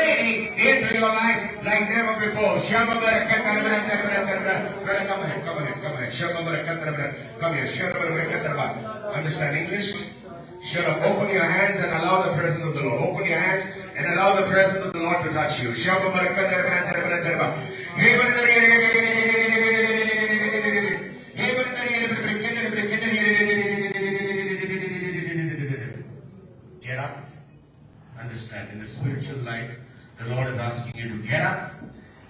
raining into your life like never before. Come here. Understand English? Shut up. Open your hands and allow the presence of the Lord. Open your hands and allow the presence of the Lord to touch you. Get up. Understand, in the spiritual life, the Lord is asking you to get up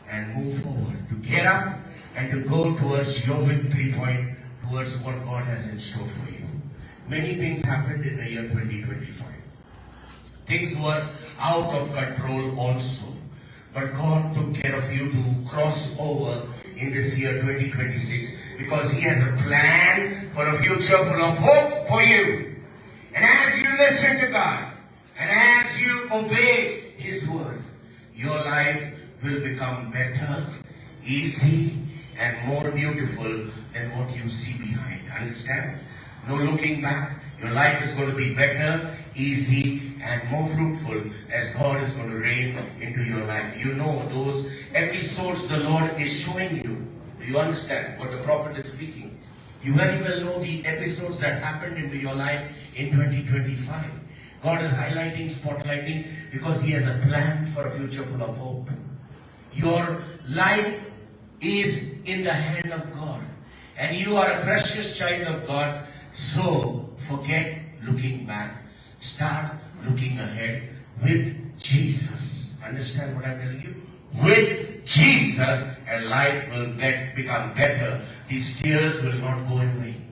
and move forward. To get up and to go towards your victory point, towards what God has in store for you. Many things happened in the year 2025. Things were out of control also. But God took care of you to cross over in this year 2026 because He has a plan for a future full of hope for you. And as you listen to God and as you obey His word, your life will become better, easy, and more beautiful than what you see behind. Understand? No looking back. Your life is going to be better, easy, and more fruitful as God is going to reign into your life. You know those episodes the Lord is showing you. Do you understand what the prophet is speaking? You very well know the episodes that happened into your life in 2025. God is highlighting, spotlighting, because He has a plan for a future full of hope. Your life is in the hand of God, and you are a precious child of God. So forget looking back. Start looking ahead with Jesus. Understand what I'm telling you? With Jesus, and life will become better. These tears will not go in vain.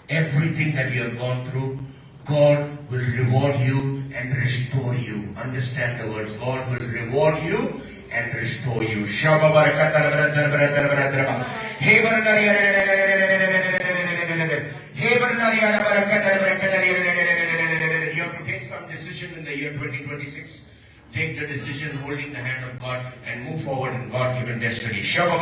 Everything that you have gone through, God will reward you and restore you. Understand the words. God will reward you and restore you. You have to take some decision in the year 2026. Take the decision holding the hand of God and move forward in God-given destiny. As you have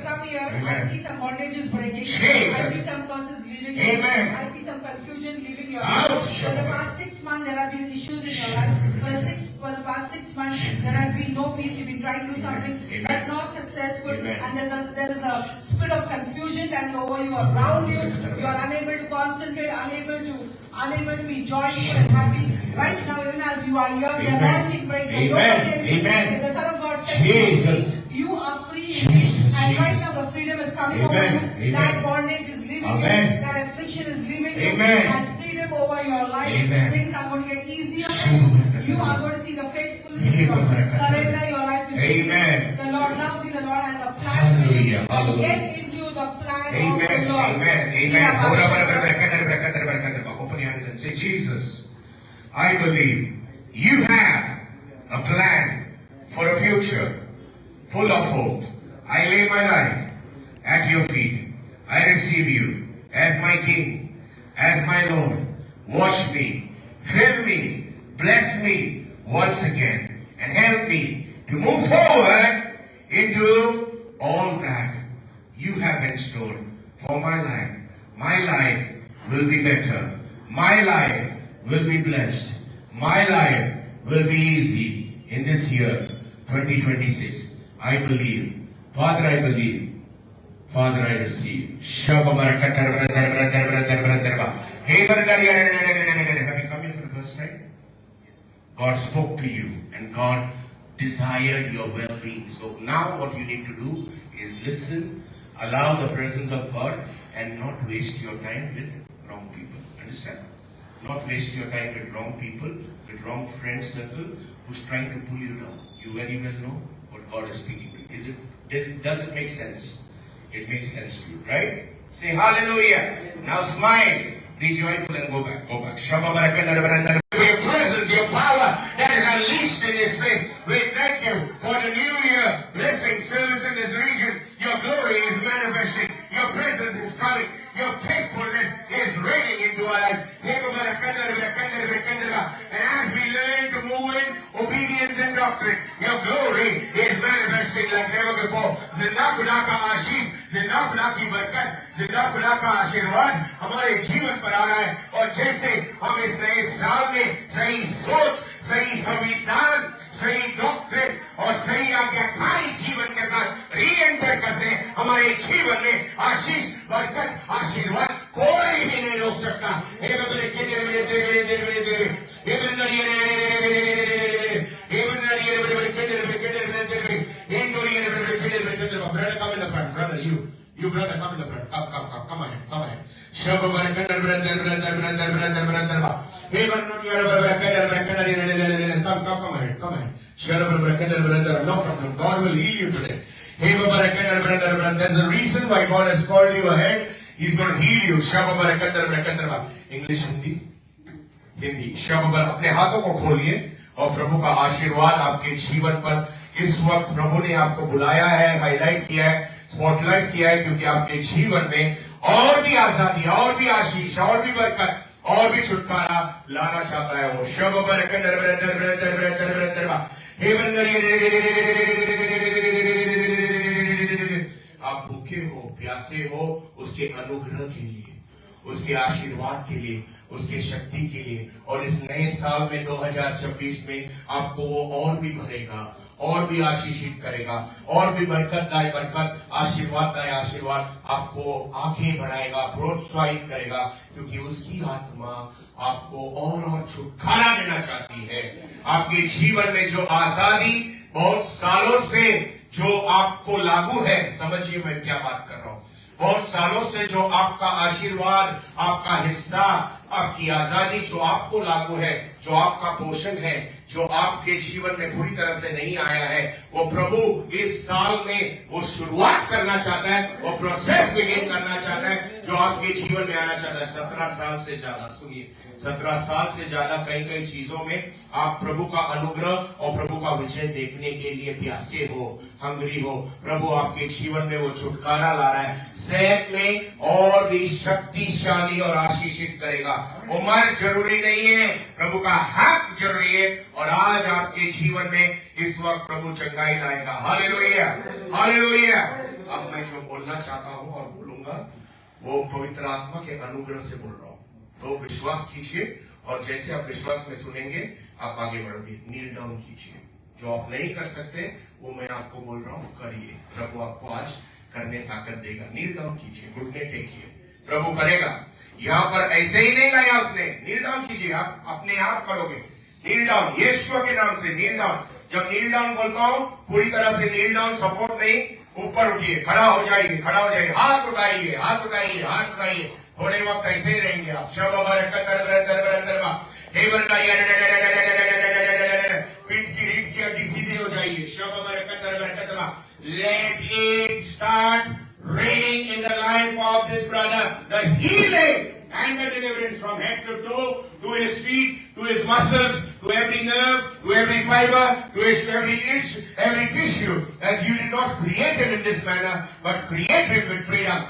come here, I see some bondages breaking. I see some curses leaving you. Amen. I see some confusion leaving your life. For the past 6 months, there have been issues in your life. For the past 6 months, there has been no peace. You've been trying to do something, but not successful. Amen. And there is a spirit of confusion that is over you, around you. You are unable to concentrate, unable to be joyful and happy. Right now, even as you are here, the anointing breaks. Amen. The Son of God said, Jesus. You are free. Jesus. And right now, the freedom is coming over you. That bondage is leaving you. That affliction is leaving you. And freedom over your life. Things are going to get easier. You are going to see the faithfulness of God. Surrender your life to Jesus. The Lord loves you. The Lord has a plan for you. And get into the plan of the Lord. Open your hands and say, Jesus, I believe you have a plan for a future full of hope. I lay my life at your feet. I receive you as my King, as my Lord. Wash me, fill me, bless me once again, and help me to move forward into all that you have in store for my life. My life will be better. My life will be blessed. My life will be easy in this year, 2026. I believe. Father, I believe. Father, I receive. Have you come here for the first time? God spoke to you and God desired your well-being. So now what you need to do is listen, allow the presence of God, and not waste your time with wrong people. Understand? Not waste your time with wrong people, with wrong friend circle who's trying to pull you down. You very well know what God is speaking to you. Does it make sense? It makes sense to you, right? Say hallelujah. Now smile, be joyful, and go back. Go back. Your presence, your power that is unleashed in this place. We thank you for the new year blessing service in this region. Your glory is manifesting. Your presence is coming. Your faithfulness is reigning into our life. And as we learn to move in obedience and doctrine, your glory is manifesting like never before. Zinda खुदा का आशीष, जिंदा खुदा की बरकत, जिंदा खुदा का आशीर्वाद हमारे जीवन पर आ रहा है। और जैसे हम इस नए साल में सही सोच, सही संविधान, सही डॉक्ट्रिन और सही आज्ञाकारी जीवन के साथ री एंटर करते हैं, हमारे जीवन में आशीष, बरकत, आशीर्वाद कोई भी नहीं रोक सकता। You brother, come in the front. Come ahead. Shabba brother. Come ahead. Shabba brother. No problem. God will heal you today. Brother. There's a reason why God has called you ahead. He's going to heal you. Shabba brother. English, Hindi. Shabba brother. अपने हाथों को खोलिए और प्रभु का आशीर्वाद आपके जीवन पर इस वक्त प्रभु ने आपको बुलाया है, हाईलाइट किया है, स्पॉटलाइट किया है, क्योंकि आपके जीवन में और भी आजादी, और भी आशीष, और भी बरकत, और भी छुटकारा लाना चाहता है वो। शब बरकत आप भूखे हो, प्यासे हो, उसके अनुग्रह के लिए, उसके आशीर्वाद के लिए, उसके शक्ति के लिए। और इस नए साल में 2026 में आपको वो और भी भरेगा, और भी आशीषित करेगा, और भी बरकतदायी बरकत, आशीर्वाददायी आशीर्वाद आपको आगे बढ़ाएगा, प्रोत्साहित करेगा, क्योंकि उसकी आत्मा आपको और छुटकारा देना चाहती है। आपके जीवन में जो आजादी बहुत सालों से जो आपको लागू है, समझिए मैं क्या बात कर रहा हूं, बहुत सालों से जो आपका आशीर्वाद, आपका हिस्सा, आपकी आजादी जो आपको लागू है, जो आपका पोषण है, जो आपके जीवन में पूरी तरह से नहीं आया है, वो प्रभु इस साल में वो शुरुआत करना चाहता है, वो प्रोसेस बिगिन करना चाहता है, जो आपके जीवन में आना चाहता है। 17 साल से ज्यादा, सुनिए, 17 साल से ज्यादा कई चीजों में आप प्रभु का अनुग्रह और प्रभु का विजय देखने के लिए प्यासे हो, हंगरी हो। प्रभु आपके जीवन में वो छुटकारा ला रहा है, सेहत में और भी शक्तिशाली और आशीषित करेगा। उम्र जरूरी नहीं है, प्रभु का हक जरूरी है। और आज आपके जीवन में इस वक्त प्रभु चंगाई लाएगा। Hallelujah, hallelujah. अब मैं जो बोलना चाहता हूं और बोलूंगा, वो पवित्र आत्मा के अनुग्रह से बोल रहा हूं। तो विश्वास कीजिए, और जैसे आप विश्वास में सुनेंगे आप आगे बढ़ोगे। नील डाउन कीजिए, जो आप नहीं कर सकते वो मैं आपको बोल रहा हूं, करिए। प्रभु आपको आज करने ताकत देगा। नील डाउन कीजिए, घुटने टेकिए, प्रभु करेगा। यहां पर ऐसे ही नहीं लाया उसने, नील डाउन कीजिए, आप अपने आप करोगे। नील डाउन, यीशु के नाम से नील डाउन। जब नील डाउन बोलता हूं, पूरी तरह से नील डाउन, सपोर्ट नहीं, ऊपर उठिए, खड़ा हो जाइए, खड़ा हो जाइए, हाथ उठाइए, हाथ उठाइए, हाथ उठाइए। थोड़े वक्त ऐसे ही रहेंगे आप। पीठ की रीढ़ की हड्डी सीधी हो जाइए। Let it start raining in the life of this brother. The healing and the deliverance from head to toe, to his feet, to his muscles, to every nerve, to every fiber, to his every itch, every tissue, as you did not create him in this manner, but create him with freedom.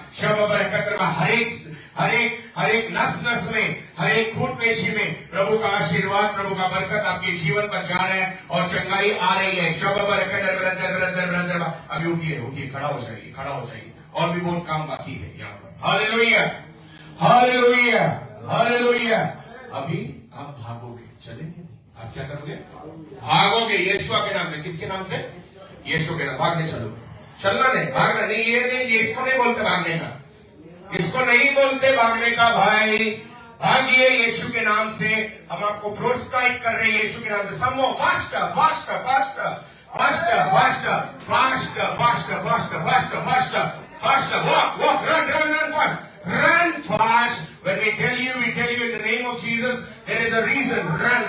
हर एक नस में, हर एक खून पेशी में प्रभु का आशीर्वाद, प्रभु का बरकत आपके जीवन पर जा रहा है और चंगाई आ रही है। अभी उठिए, खड़ा हो जाइए, खड़ा हो जाइए। और भी बहुत काम बाकी है यहाँ पर। Hallelujah, hallelujah, hallelujah. अभी आप भागोगे, चलेंगे, आप क्या करोगे? भागोगे यीशु के नाम में। किसके नाम से? यीशु के नाम। भागने चलो, चलना नहीं, भागना नहीं। ये नहीं, इसको नहीं बोलते भागने का, इसको नहीं बोलते भागने का। भाई भागिए यीशु के नाम से। हम आपको प्रोत्साहित कर रहे हैं यीशु के नाम से। समो faster, faster, faster, faster, faster, faster, faster, faster, faster, faster, faster, walk, run fast. When we tell you in the name of Jesus, there is a reason. Run.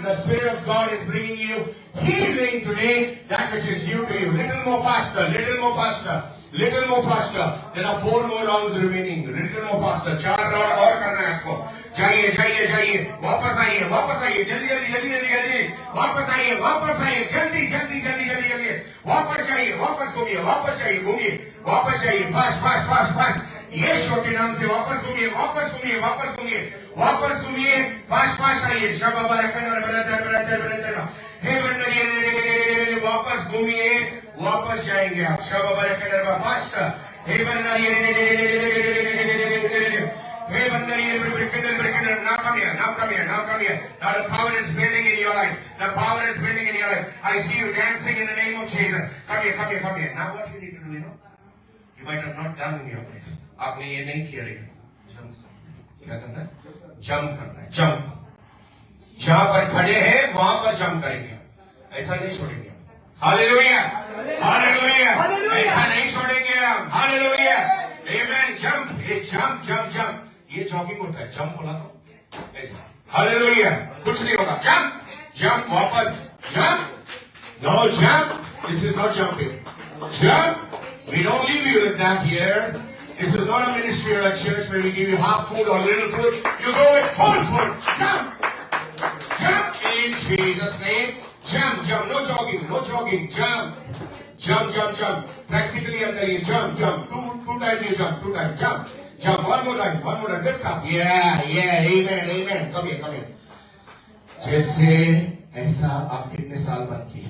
The Spirit of God is bringing you healing today, that which is new to you. Little more faster. There are 4 more rounds remaining. Little more faster. 4 round और करना है आपको। जाइए, वापस आइए, जल्दी, वापस आइए, जल्दी, वापस जाइए, फास्ट। यीशु के नाम से वापस घूमिए, फास्ट आइए। वापस वापस जाएंगे आप शब बरकत फास्ट हे बंदा ये now come here. Now the power is building in your life. I see you dancing in the name of Jesus. Come here. Now what you need to do, you might have not done in your life. आपने ये नहीं किया लेकिन क्या करना है? Jump करना है. जंप जहां पर खड़े हैं वहां पर जंप करेंगे. ऐसा नहीं छोड़ेंगे. हालेलुया. ऐसा नहीं छोड़ेंगे हम. हालेलुया. आमेन. जंप. ये जॉगिंग होता है. जंप बोला तो ऐसा. हालेलुया. कुछ नहीं होगा. जंप वापस. Jump. This is not jumping. Jump. We don't leave you with that here. This is not a ministry or a church where we give you half food or little food. You go with full food. Jump in Jesus' name. Jump. No jogging. Jump. Practically अंदर ये jump. Two times you jump. Jump. One more time. Lift up. Yeah. Amen. Come here. जैसे ऐसा आप कितने साल बाद किए?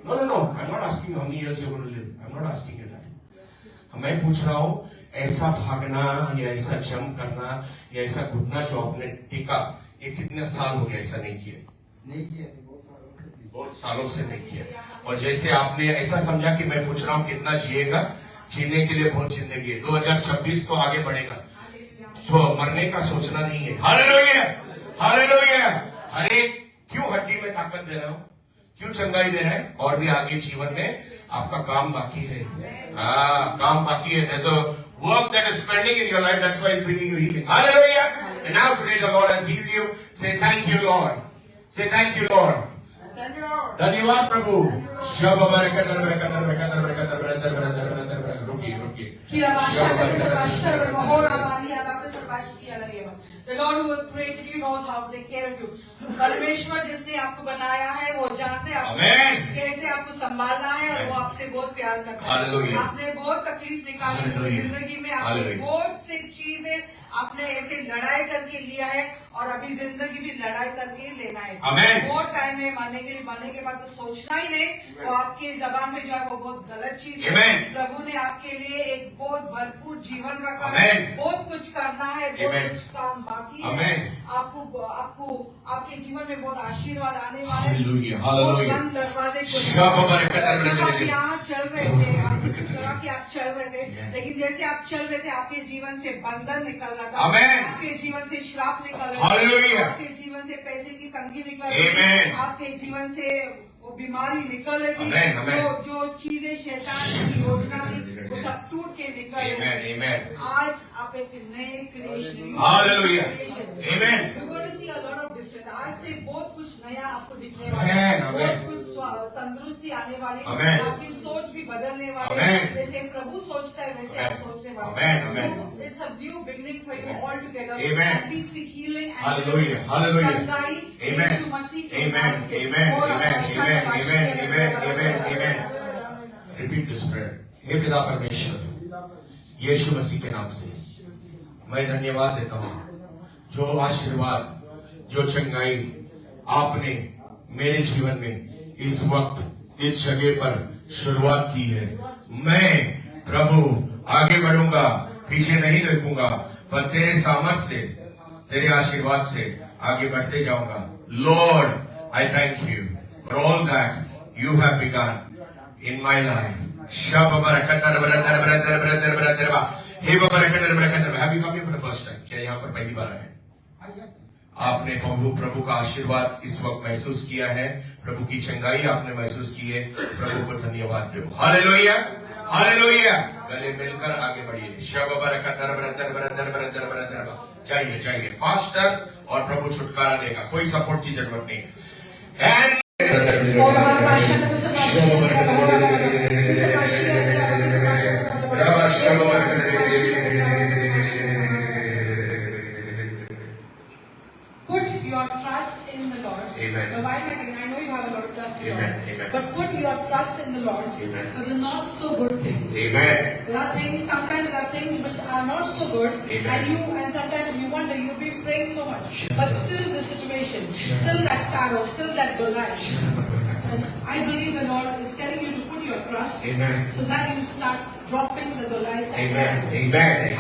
No. I'm not asking how many years you're going to live. I'm not asking you that. मैं पूछ रहा हूँ ऐसा भागना या ऐसा जंप करना या ऐसा घुटना जो आपने टिका ये कितने साल हो गए ऐसा नहीं किया? बहुत सालों से नहीं किया. और जैसे आपने ऐसा समझा कि मैं पूछ रहा हूँ कितना जिएगा, जीने के लिए बहुत जिंदगी है. 2026 तो आगे बढ़ेगा, तो मरने का सोचना नहीं है. हालेलुया. अरे क्यों हड्डी में ताकत दे रहा हूँ, क्यों चंगाई दे रहे हैं, और भी आगे जीवन में आपका काम बाकी है. काम बाकी है. There's a work that is pending in your life. That's why He's bringing you healing. Hallelujah. And now today the Lord has healed you. Say thank you, Lord. धन्यवाद प्रभु. शब बरकत. The Lord who created you knows how to take care of you. परमेश्वर जिसने आपको बनाया है वो जानते हैं आपको कैसे आपको संभालना है, और वो आपसे बहुत प्यार करता है. आपने बहुत तकलीफ निकाली जिंदगी में, आपने बहुत सी चीजें आपने ऐसे लड़ाई करके लिया है, और अभी जिंदगी भी लड़ाई करके लेना है. बहुत टाइम है मरने के बाद तो सोचना ही नहीं. वो आपके जबान में जो है वो बहुत गलत चीज है. प्रभु ने आपके लिए एक बहुत भरपूर जीवन रखा है. बहुत कुछ करना है, बहुत कुछ काम बाकी है. आपको आपके जीवन में बहुत आशीर्वाद आने वाले हैं. बंद दरवाजे आप यहाँ चल रहे थे, आप किसी तरह की आप चल रहे थे, लेकिन जैसे आप चल रहे थे आपके जीवन से बंधन निकल रहा था. आपके जीवन से श्राप निकल रहा था. आपके जीवन से पैसे की तंगी निकल रही थी. आपके जीवन से वो बीमारी निकल रही थी. जो चीजें शैतान की योजना थी वो सब टूट के निकल रही है. आज आप एक नए क्रिएशन. आज से बहुत कुछ नया आपको दिखने वाला है. बहुत कुछ तंदुरुस्ती आने वाली है. आपकी सोच भी बदलने वाली है. जैसे प्रभु सोचता है वैसे आप सोचने वाले हैं. It's a new beginning for you all together. And peace be healing and चंगाई यीशु मसीह के नाम से. Repeat this prayer. हे पिता परमेश्वर, यीशु मसीह के नाम से मैं धन्यवाद देता हूँ. जो आशीर्वाद, जो चंगाई आपने मेरे जीवन में इस वक्त इस जगह पर शुरुआत की है, मैं प्रभु आगे बढ़ूंगा, पीछे नहीं देखूंगा, पर तेरे सामर्थ्य से, तेरे आशीर्वाद से आगे बढ़ते जाऊंगा. Lord, I thank you for all that you have begun in my life. Have you come here for the first time? क्या यहाँ पर पहली बार आए? आपने प्रभु का आशीर्वाद इस वक्त महसूस किया है, प्रभु की चंगाई आपने महसूस की है. प्रभु को धन्यवाद दो. हालेलुया. गले मिलकर आगे बढ़िए. जाइए फास्टर, और प्रभु छुटकारा देगा. कोई सपोर्ट की जरूरत नहीं. Put your trust in the Lord. Amen. Now, why am I telling? I know you have a lot of trust in Amen. God. Amen. But put your trust in the Lord Amen. for the not so good things. Amen. There are things, sometimes there are things which are not so good, Amen. and sometimes you wonder, you've been praying so much, but still the situation, still that Pharaoh, still that Goliath. And I believe the Lord is telling you to put your trust, Amen. so that you start dropping the Goliaths. Amen. Amen.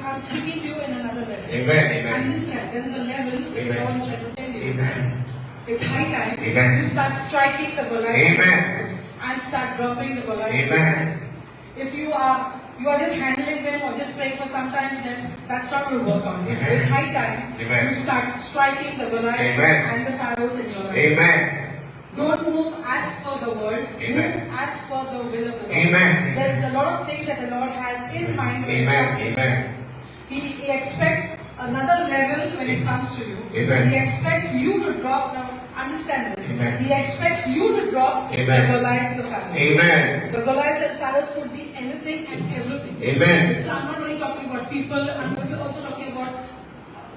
I'm speaking to you in another level. Amen. Amen. Understand, there is a level that the Lord is trying to tell you. Amen. It's high time Amen. you start striking the Goliaths. Amen. And start dropping the Goliaths. Amen. If you are just handling them or just praying for some time, then that's not going to work out. It's high time you start striking the Goliaths and the Pharaohs in your life. Amen. Don't move as per the word. Amen. Move as per the will of the Lord. Amen. There's a lot of things that the Lord has in mind when Amen. it comes to you. Amen. He expects another level when it comes to you. Amen. He expects you to drop. Now, understand this. Amen. He expects you to drop the Goliaths, the Pharaohs. Amen. The Goliaths and Pharaohs could be anything and everything. Amen. So I'm not only talking about people, I'm also talking about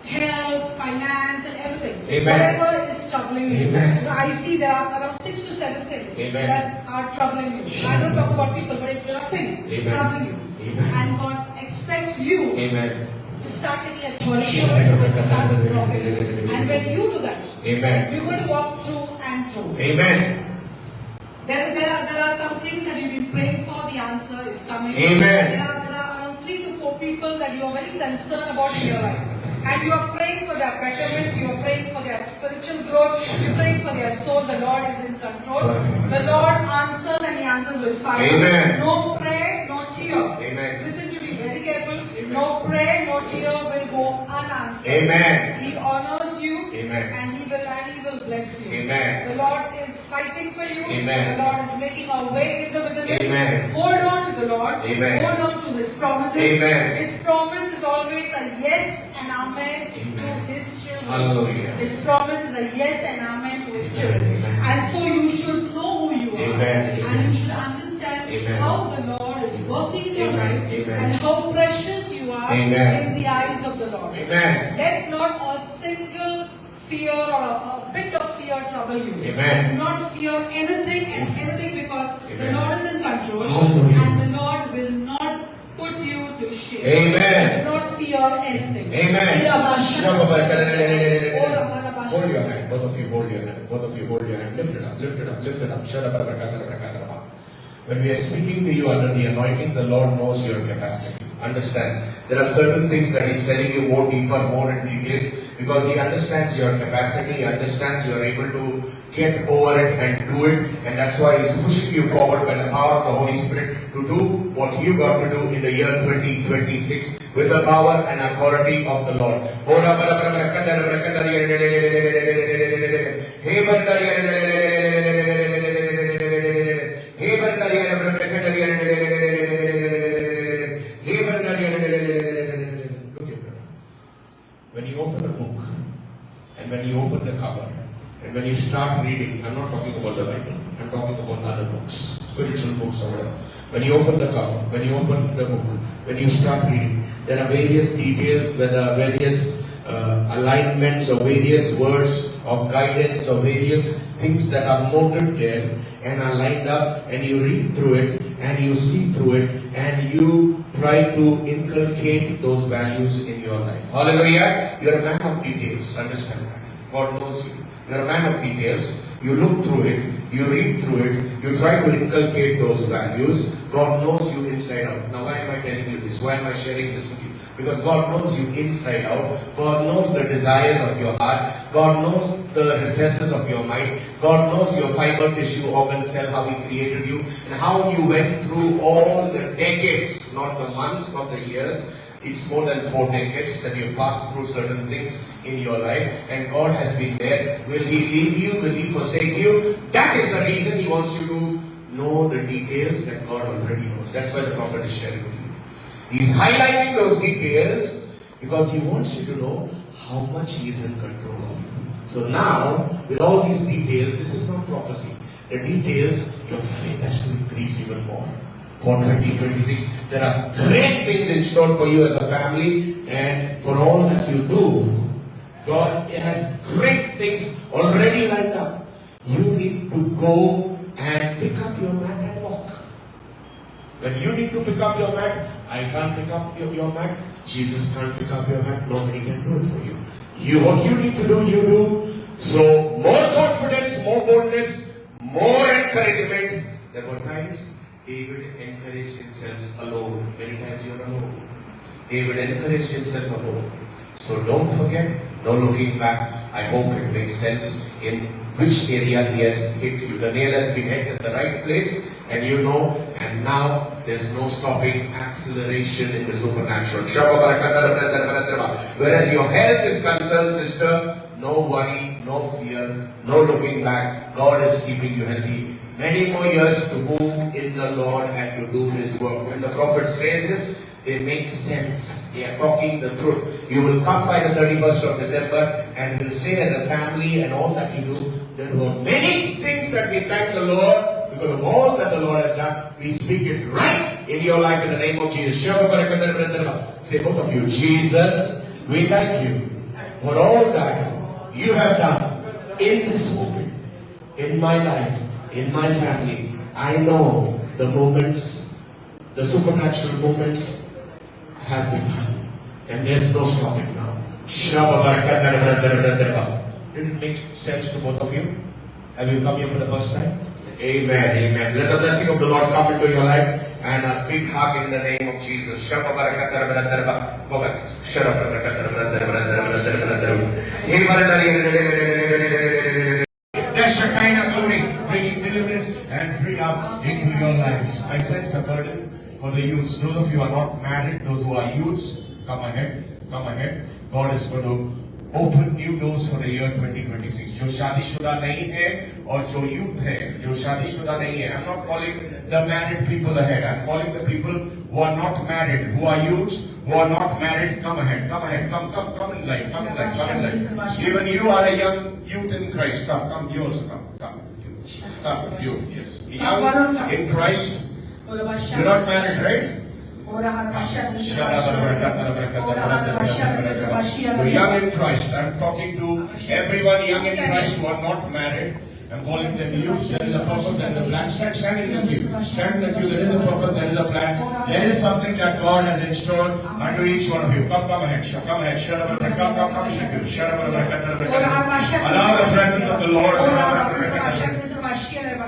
health, finance, and everything. Amen. Whatever is troubling you. Amen. I see there are around 6 to 7 things Amen. that are troubling you. I don't talk about people, but there are things troubling you. Amen. And God expects you Amen. to start taking authority and start dropping it. And when you do that, Amen. you're going to walk through and through. Amen. There are some things that you've been praying for, the answer is coming. Amen. There are around 3 to 4 people that you are very concerned about in your life. And you are praying for their betterment, you are praying for their spiritual growth, you are praying for their soul. The Lord is in control. The Lord answers and He answers with fire. Amen. No prayer, no tear. Amen. Listen to me very careful. Amen. No prayer, no tear will go unanswered. Amen. He honors you. Amen. And He will bless you. Amen. The Lord is fighting for you. Amen. The Lord is making a way in the wilderness. Amen. Hold on to the Lord. Amen. Hold on to His promises. Amen. His promise is always a yes and amen to His children. Hallelujah. His promise is a yes and amen to His children. Amen. And so you should know who you are. Amen. And you should understand Amen. how the Lord is working in your Amen. life. Amen. And how precious you are Amen. in the eyes of the Lord. Amen. Let not a single fear or a bit of fear trouble you. Amen. Do not fear anything and anything, because the Amen. Lord is in control. Hallelujah. And the Lord will not put you to shame. Amen. Do not fear anything. Amen. Hold your hand. Both of you hold your hand. Both of you hold your hand. Lift it up. Lift it up. Lift it up. When we are speaking to you under the anointing, the Lord knows your capacity. Understand, there are certain things that He's telling you more deeper, more in details, because He understands your capacity. He understands you are able to get over it and do it, and that's why He's pushing you forward by the power of the Holy Spirit to do what you got to do in the year 2026 with the power and authority of the Lord. When you open a book and when you open the cover and when you start reading, I'm not talking about the Bible, I'm talking about other books, spiritual books or whatever. When you open the cover, when you open the book, when you start reading, there are various details, there are various alignments or various words of guidance or various things that are noted there and are lined up, and you read through it and you see through it and you try to inculcate those values in your life. Hallelujah. You're a man of details. Understand that. God knows you. You're a man of details. You look through it, you read through it, you try to inculcate those values. God knows you inside out. Now why am I telling you this? Why am I sharing this with you? Because God knows you inside out. God knows the desires of your heart. God knows the recesses of your mind. God knows your fiber, tissue, organ, cell, how He created you, and how you went through all the decades, not the months, not the years. It's more than 4 decades that you've passed through certain things in your life, and God has been there. Will He leave you? Will He forsake you? That is the reason He wants you to know the details that God already knows. That's why the prophet is sharing with you. He's highlighting those details because He wants you to know how much He is in control of you. So now, with all these details, this is not prophecy. The details, your faith has to increase even more. For 2026, there are great things in store for you as a family, and for all that you do, God has great things already lined up. You need to go and pick up your mat and walk. When you need to pick up your mat, I can't pick up your mat. Jesus can't pick up your mat. Nobody can do it for you. What you need to do, you do. So more confidence, more boldness, more encouragement. There were times David encouraged himself alone. Many times you are alone. David encouraged himself alone. So don't forget, no looking back. I hope it makes sense in which area he has hit you. The nail has been hit at the right place, and you know, and now there's no stopping acceleration in the supernatural. Whereas your health is concerned, sister, no worry, no fear, no looking back. God is keeping you healthy. Many more years to move in the Lord and to do His work. When the prophets say this, they make sense. They are talking the truth. You will come by the 31st of December and will say as a family and all that you do, there were many things that we thank the Lord because of all that the Lord has done. We speak it right in your life in the name of Jesus. Say both of you, Jesus, we thank you for all that you have done in this moment, in my life, in my family. I know the moments, the supernatural moments have begun, and there's no stopping now. Did it make sense to both of you? Have you come here for the first time? Amen, amen. Let the blessing of the Lord come into your life, and a big hug in the name of Jesus. Go back. There's Shekinah glory bringing deliverance and freedom into your lives. I sense a burden for the youths. Those of you who are not married, those who are youths, come ahead. Come ahead. God is going to open new doors for the year 2026. जो शादीशुदा नहीं है और जो youth है, जो शादीशुदा नहीं है. I'm not calling the married people ahead. I'm calling the people who are not married, who are youths, who are not married. Come ahead. Come ahead. Come in line. Come in line. Come in line. Even you are a young youth in Christ. Come. You also come. Come. You. Yes. Young in Christ. You're not married, right? You're young in Christ. I'm talking to everyone young in Christ who are not married. I'm calling them youth. There is a purpose and a plan. Stand with you. Stand with you. There is a purpose, there is a plan. There is something that God has in store unto each one of you. Come ahead. Come ahead. Allow the presence of the Lord.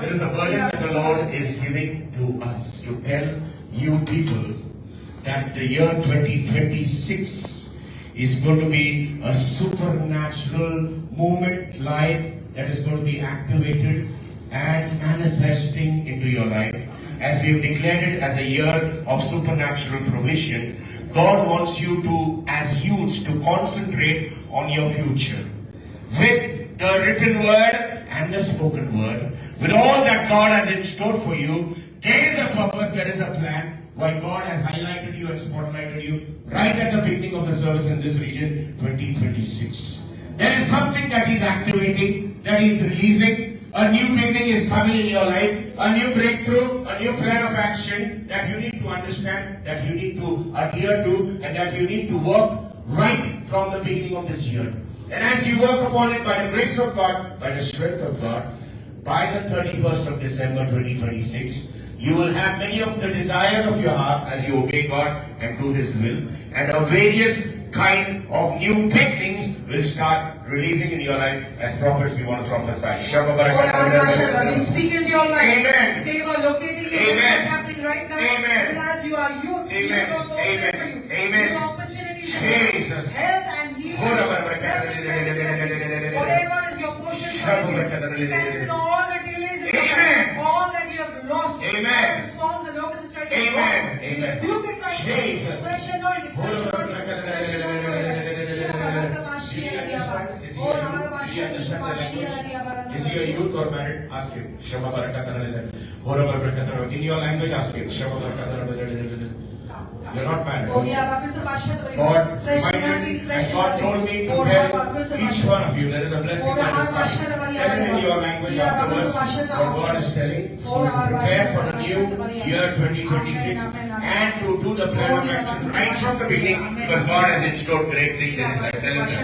There is a burden that the Lord is giving to us to tell you people that the year 2026 is going to be a supernatural moment, life that is going to be activated and manifesting into your life. As we have declared it as a year of supernatural provision, God wants you to, as youths, to concentrate on your future. With the written word and the spoken word, with all that God has in store for you, there is a purpose, there is a plan. Why God has highlighted you and spotlighted you right at the beginning of the service in this region, 2026. There is something that He's activating, that He's releasing. A new beginning is coming in your life, a new breakthrough, a new plan of action that you need to understand, that you need to adhere to, and that you need to work right from the beginning of this year. And as you work upon it by the grace of God, by the strength of God, by the 31st of December 2026, you will have many of the desires of your heart as you obey God and do His will. And a various kind of new beginnings will start releasing in your life. As prophets, we want to prophesy. We speak into your life. Amen. Favor locating you. Amen. What's happening right now. Amen. And as you are youth, Amen. you also Amen. for you. Amen. Your opportunities. Jesus. Health and healing. Whatever is your portion. We cancel all the delays. Amen. All that you have lost. Amen. Storms and locusts strike. Amen. Amen. Rebuke it right now. Jesus. Fresh anointing. Is he a youth or married? Ask him. In your language, ask him. You're not married. हो गया वापस से भाषा तो God fresh reminded anointing, me, fresh and God anointing. told me to और tell वापस से each भाषा one of you, there is a blessing that is coming. Tell it in your language afterwards. What God is telling, prepare for the new year 2026 and to do the plan of action right from the beginning, because God has in store great things in His life. Tell him that.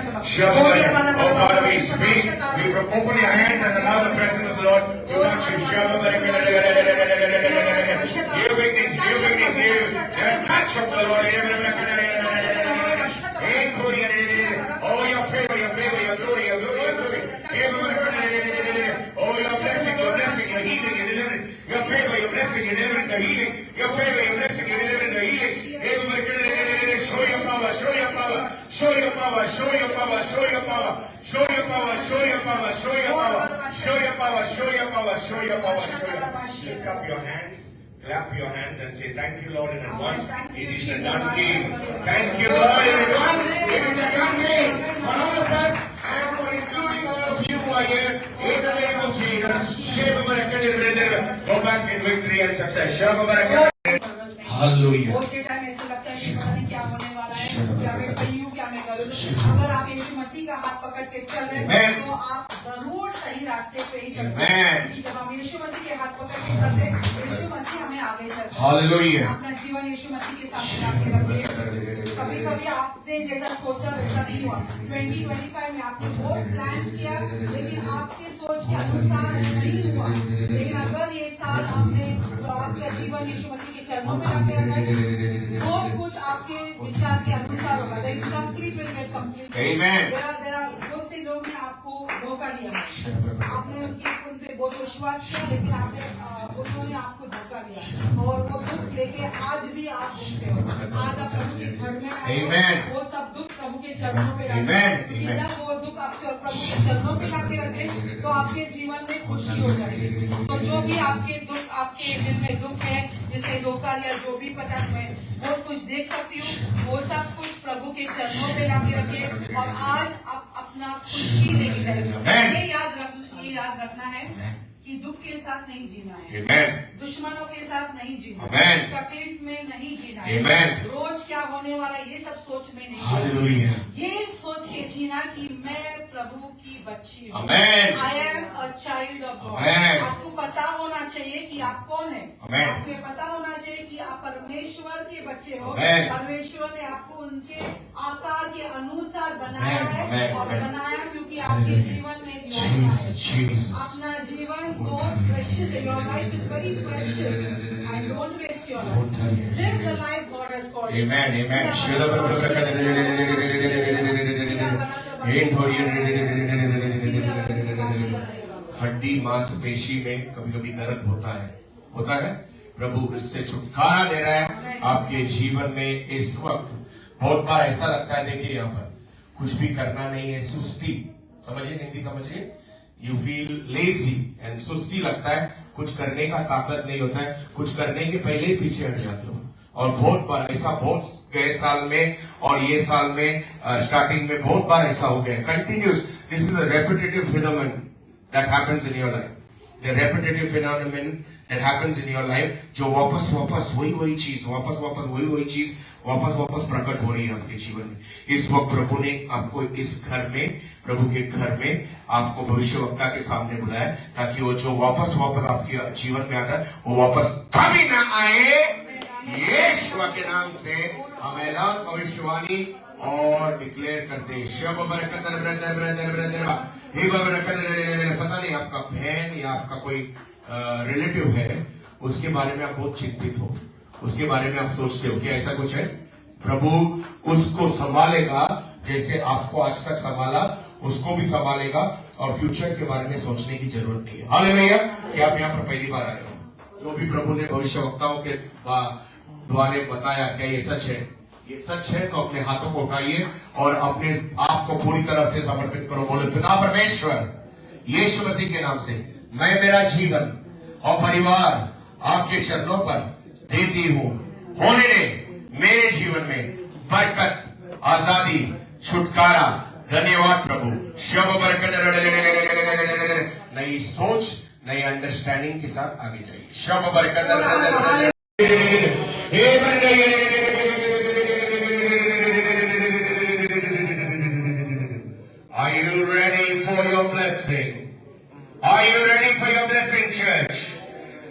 Oh Father, we speak, we open your hands and allow the presence of the Lord to touch you. Give beginnings, give touch of the Lord. Oh, your favor, your favor, your glory, your glory, your glory. Oh, your blessing, your healing, your deliverance. Your favor, your blessing, your deliverance, your healing. Your favor, your blessing, your deliverance, your healing. Show your power, show your power, show your power, show your power, show your power, show your power, show your power, show your power, show your power, show your power, show your power, show your power. Lift up your hands. Clap your hands and say, thank you, Lord, in advance. It is the done deal. Thank you, Lord, in advance. It is the done deal. For all of us, and for including all of you who are here, in the name of Jesus. Go back in victory and success. Hallelujah. बहुत से time ऐसे लगता है कि पता नहीं क्या होने वाला है, क्या मैं सही हूँ, क्या मैं गलत हूँ। अगर आप यीशु मसीह का हाथ पकड़ के चल रहे हैं, तो आप जरूर सही रास्ते पे ही चल रहे हैं। जब हम यीशु मसीह के हाथ पकड़ के चलते हैं, यीशु मसीह हमें आगे चलते हैं। Hallelujah. अपना जीवन यीशु मसीह के साथ आगे रखिए। कभी-कभी आपने जैसा सोचा वैसा नहीं हुआ। 2025 में आपने बहुत प्लान किया, लेकिन आपके सोच के अनुसार नहीं हुआ। लेकिन अगर ये साल आपने आपका जीवन यीशु मसीह के चरणों में लाके रखा है, बहुत कुछ आपके विचार के अनुसार होगा। Complete will get complete. Amen. बहुत से लोग ने आपको धोखा दिया, आपने उन पे बहुत विश्वास किया, लेकिन उन्होंने आपको धोखा दिया, और वो दुख लेके आज भी आप घूमते हो। आज आप प्रभु के घर में आए हो, वो सब दुख प्रभु के चरणों पे लाके, जब वो दुख आप प्रभु के चरणों पे लाके रखे, तो आपके जीवन में खुशी हो जाएगी। तो जो भी आपके दुख, आपके दिल में दुख है, जिससे धोखा या जो भी पता मैं बहुत कुछ देख सकती हूँ, वो सब कुछ प्रभु के चरणों पे लाके रखे, और आज आप अपना खुशी लेके जाइए। ये याद रखना है कि दुख के साथ नहीं जीना है, दुश्मनों के साथ नहीं जीना है, तकलीफ में नहीं जीना है, रोज क्या होने वाला है ये सब सोच में नहीं जीना, ये सोच के जीना कि मैं प्रभु की बच्ची हूँ। I am a child of God. आपको पता होना चाहिए कि आप कौन है, आपको ये पता होना चाहिए कि आप परमेश्वर के बच्चे हो। परमेश्वर ने आपको उनके आकार के अनुसार बनाया है, और बनाया क्योंकि आपके जीवन में अपना जीवन बहुत precious है। Your life is very precious, and don't waste your life. Live the life God has called you. Amen. हड्डी मांसपेशी में कभी कभी दर्द होता है। प्रभु इससे छुटकारा दे रहा है आपके जीवन में। इस वक्त बहुत बार ऐसा लगता है, देखिए यहाँ पर कुछ भी करना नहीं है, सुस्ती, समझिए, हिंदी समझिए, यू फील लेजी एंड सुस्ती लगता है, कुछ करने का ताकत नहीं होता है, कुछ करने के पहले ही पीछे हट जाते हो। और बहुत बार ऐसा, बहुत गए साल में और ये साल में स्टार्टिंग में बहुत बार ऐसा हो गया, continuous. This is a repetitive phenomenon that happens in your life, the repetitive phenomenon that happens in your life, जो वापस वही चीज वापस प्रकट हो रही है आपके जीवन में। इस वक्त प्रभु ने आपको इस घर में, प्रभु के घर में आपको भविष्यवक्ता के सामने बुलाया, ताकि वो जो वापस आपके जीवन में आता है, वो वापस कभी ना आए। यीशु के नाम से हम ऐलान, भविष्यवाणी और डिक्लेयर करते हैं। पता नहीं आपका बहन या आपका कोई रिलेटिव है, उसके बारे में आप बहुत चिंतित हो, उसके बारे में आप सोचते हो कि ऐसा कुछ है, प्रभु उसको संभालेगा, जैसे आपको आज तक संभाला उसको भी संभालेगा, और फ्यूचर के बारे में सोचने की जरूरत नहीं है। हालेलुया। क्या आप यहाँ पर पहली बार आए हो? जो भी प्रभु ने भविष्यवक्ताओं के द्वारा बताया, क्या ये सच है? ये सच है तो अपने हाथों को उठाइए और अपने आप को पूरी तरह से समर्पित करो। बोले, पिता परमेश्वर, यीशु मसीह के नाम से मैं मेरा जीवन और परिवार आपके चरणों पर देती हूँ। होने दे मेरे जीवन में बरकत, आजादी, छुटकारा। धन्यवाद प्रभु। शब बरकत, नई सोच, नई अंडरस्टैंडिंग के साथ आगे जाइए। शब बरकत। Are you ready for your blessing? Are you ready for your blessing, church?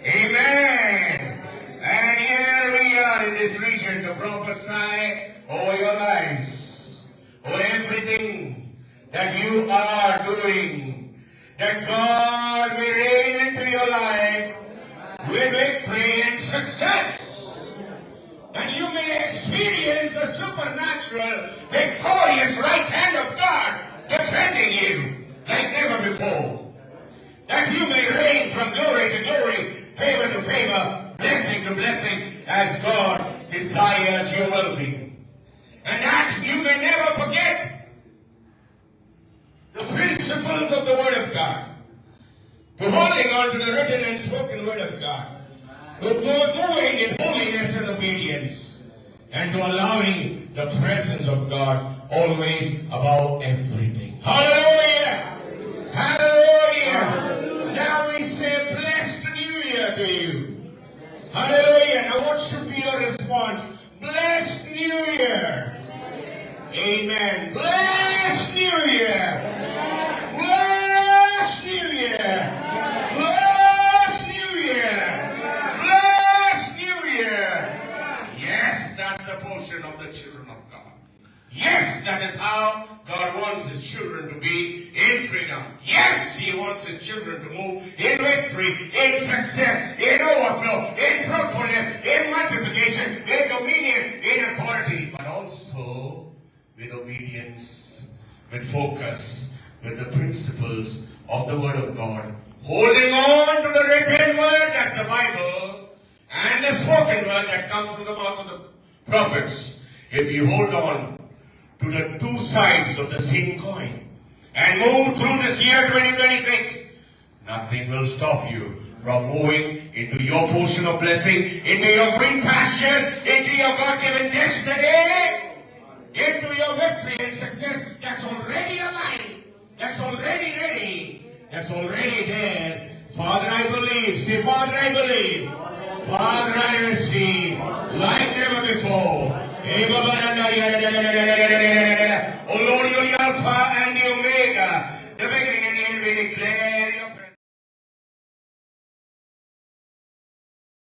Amen. And here we are in this region to prophesy over your lives, over everything that you are doing, that God will reign into your life with victory and success. And you may experience the supernatural, victorious right hand of God defending you like never before. That you may reign from glory to glory, favor to favor, blessing to blessing, as God desires you will be. And that you may never forget the principles of the Word of God, to holding on to the written and spoken Word of God, to moving in holiness and obedience, and to allowing the presence of God always above everything. Hallelujah! Hallelujah! Now we say, blessed New Year to you. Hallelujah! Now what should be your response? Blessed New Year! Amen. Blessed New Year! Blessed New Year! Blessed New Year! Blessed New Year! Yes, that's the portion of the children of God. Yes, that is how God wants His children to be in freedom. Yes, He wants His children to move in victory, in success, in overflow, in fruitfulness, in multiplication, in dominion, in authority, but also with obedience, with focus, with the principles of the Word of God, holding on to the written Word, that's the Bible, and the spoken Word that comes from the mouth of the prophets. If you hold on to the two sides of the same coin and move through this year 2026, nothing will stop you from moving into your portion of blessing, into your green pastures, into your God-given destiny, into your victory and success that's already alive, that's already ready, that's already there. Father, I believe. Say, Father, I believe. Father, I receive like never before. Oh Lord, you're the Alpha and the Omega, the beginning and the end. We declare